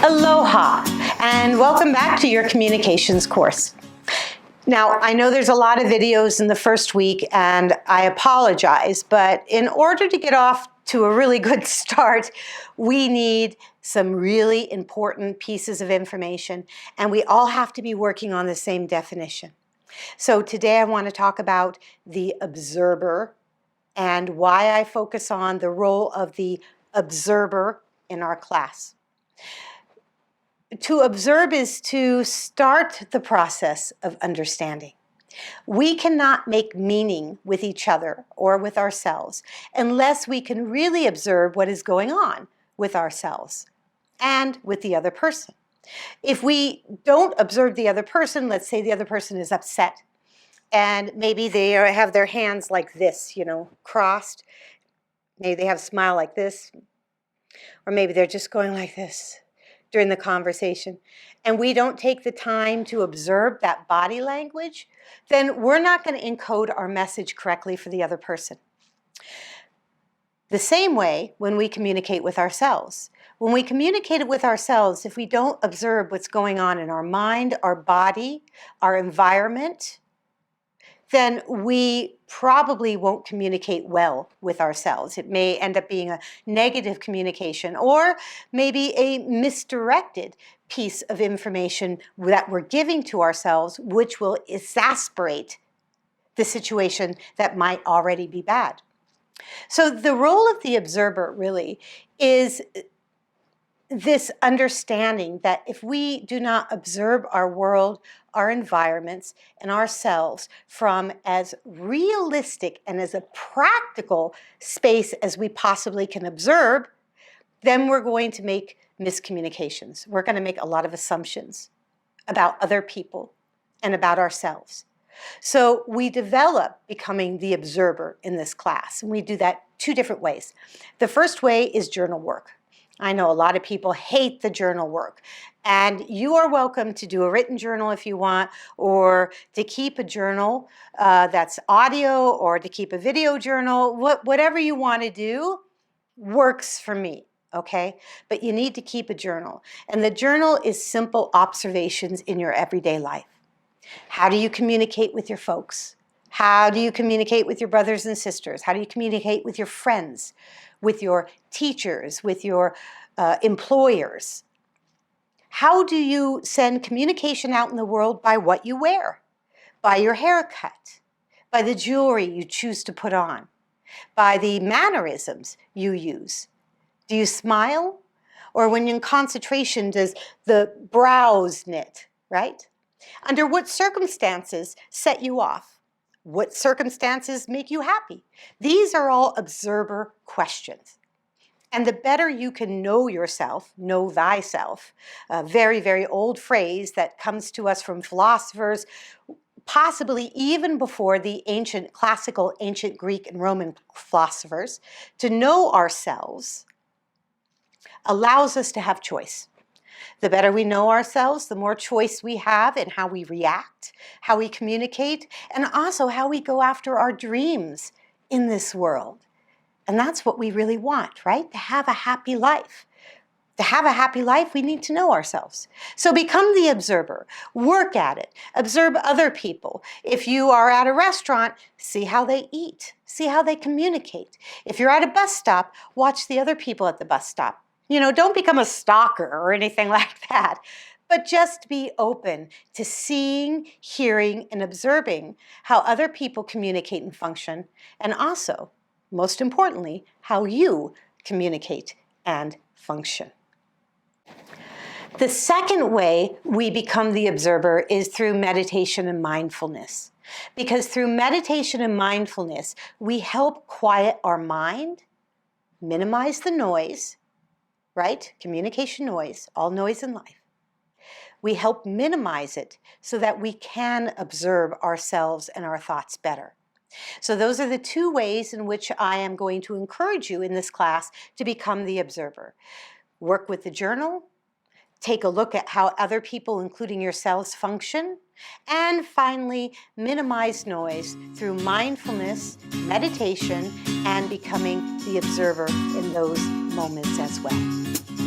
Aloha, and welcome back to your communications course. Now, I know there's a lot of videos in the first week, and I apologize, but in order to get off to a really good start, we need some really important pieces of information, and we all have to be working on the same definition. So today I want to talk about the observer and why I focus on the role of the observer in our class. To observe is to start the process of understanding. We cannot make meaning with each other or with ourselves unless we can really observe what is going on with ourselves and with the other person. If we don't observe the other person, let's say the other person is upset, and maybe they have their hands like this, crossed. Maybe they have a smile like this, or maybe they're just going like this during the conversation, and we don't take the time to observe that body language, then we're not going to encode our message correctly for the other person. The same way when we communicate with ourselves. When we communicate with ourselves, if we don't observe what's going on in our mind, our body, our environment, then we probably won't communicate well with ourselves. It may end up being a negative communication or maybe a misdirected piece of information that we're giving to ourselves, which will exacerbate the situation that might already be bad. So the role of the observer really is this understanding that if we do not observe our world, our environments, and ourselves from as realistic and as a practical space as we possibly can observe, then we're going to make miscommunications. We're going to make a lot of assumptions about other people and about ourselves. So we develop becoming the observer in this class, and we do that two different ways. The first way is journal work. I know a lot of people hate the journal work, and you are welcome to do a written journal if you want, or to keep a journal that's audio, or to keep a video journal. Whatever you want to do works for me, okay? But you need to keep a journal, and the journal is simple observations in your everyday life. How do you communicate with your folks? How do you communicate with your brothers and sisters? How do you communicate with your friends, with your teachers, with your employers? How do you send communication out in the world? By what you wear, by your haircut, by the jewelry you choose to put on, by the mannerisms you use. Do you smile? Or when you're in concentration, does the brows knit, right? Under what circumstances set you off? What circumstances make you happy? These are all observer questions. And the better you can know yourself, know thyself, a very, very old phrase that comes to us from philosophers, possibly even before the classical ancient Greek and Roman philosophers, to know ourselves allows us to have choice. The better we know ourselves, the more choice we have in how we react, how we communicate, and also how we go after our dreams in this world. And that's what we really want, right? To have a happy life. To have a happy life, we need to know ourselves. So become the observer. Work at it. Observe other people. If you are at a restaurant, see how they eat. See how they communicate. If you're at a bus stop, watch the other people at the bus stop. Don't become a stalker or anything like that, but just be open to seeing, hearing, and observing how other people communicate and function, and also, most importantly, how you communicate and function. The second way we become the observer is through meditation and mindfulness. Because through meditation and mindfulness, we help quiet our mind, minimize the noise, right? Communication noise, all noise in life. We help minimize it so that we can observe ourselves and our thoughts better. So those are the two ways in which I am going to encourage you in this class to become the observer. Work with the journal, take a look at how other people, including yourselves, function, and finally, minimize noise through mindfulness, meditation, and becoming the observer in those moments as well.